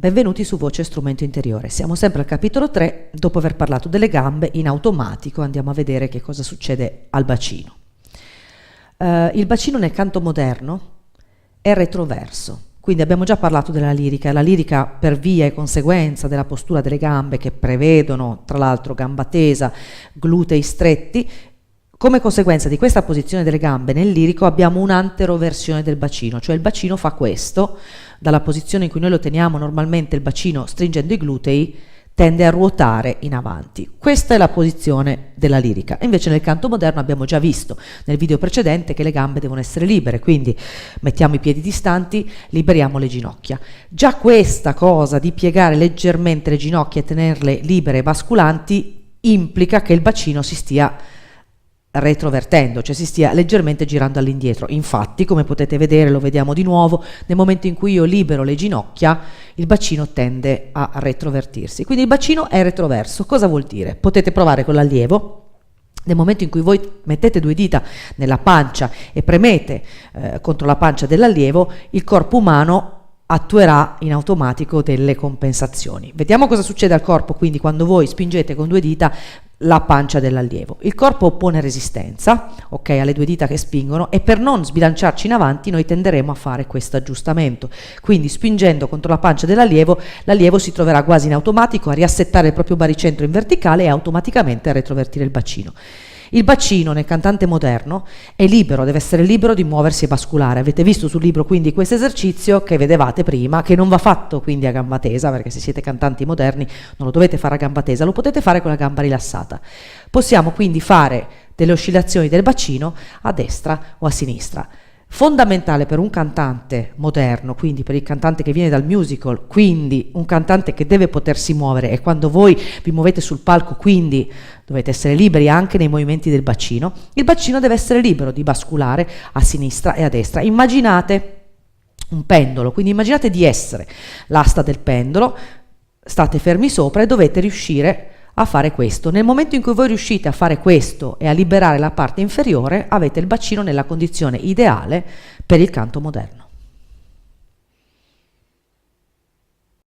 Benvenuti su Voce Strumento Interiore. Siamo sempre al capitolo 3, dopo aver parlato delle gambe in automatico andiamo a vedere che cosa succede al bacino. Il bacino nel canto moderno è retroverso, quindi abbiamo già parlato della lirica. La lirica, per via e conseguenza della postura delle gambe che prevedono tra l'altro gamba tesa, glutei stretti, come conseguenza di questa posizione delle gambe nel lirico abbiamo un'anteroversione del bacino, cioè il bacino fa questo, dalla posizione in cui noi lo teniamo normalmente il bacino stringendo i glutei tende a ruotare in avanti. Questa è la posizione della lirica. Invece nel canto moderno abbiamo già visto nel video precedente che le gambe devono essere libere, quindi mettiamo i piedi distanti, liberiamo le ginocchia. Già questa cosa di piegare leggermente le ginocchia e tenerle libere e basculanti implica che il bacino si stia retrovertendo, cioè si stia leggermente girando all'indietro. Infatti, come potete vedere, lo vediamo di nuovo, nel momento in cui io libero le ginocchia, il bacino tende a retrovertirsi. Quindi il bacino è retroverso. Cosa vuol dire? Potete provare con l'allievo. Nel momento in cui voi mettete due dita nella pancia e premete contro la pancia dell'allievo, il corpo umano attuerà in automatico delle compensazioni. Vediamo cosa succede al corpo quindi quando voi spingete con due dita la pancia dell'allievo. Il corpo oppone resistenza, ok, alle due dita che spingono, e per non sbilanciarci in avanti noi tenderemo a fare questo aggiustamento. Quindi spingendo contro la pancia dell'allievo, l'allievo si troverà quasi in automatico a riassettare il proprio baricentro in verticale e automaticamente a retrovertire il bacino. Il bacino nel cantante moderno è libero, deve essere libero di muoversi e basculare. Avete visto sul libro quindi questo esercizio che vedevate prima, che non va fatto quindi a gamba tesa, perché se siete cantanti moderni non lo dovete fare a gamba tesa, lo potete fare con la gamba rilassata. Possiamo quindi fare delle oscillazioni del bacino a destra o a sinistra. Fondamentale per un cantante moderno, quindi per il cantante che viene dal musical, quindi un cantante che deve potersi muovere, e quando voi vi muovete sul palco quindi dovete essere liberi anche nei movimenti del bacino, il bacino deve essere libero di basculare a sinistra e a destra. Immaginate un pendolo, quindi immaginate di essere l'asta del pendolo, state fermi sopra e dovete riuscire a fare questo. Nel momento in cui voi riuscite a fare questo e a liberare la parte inferiore, avete il bacino nella condizione ideale per il canto moderno.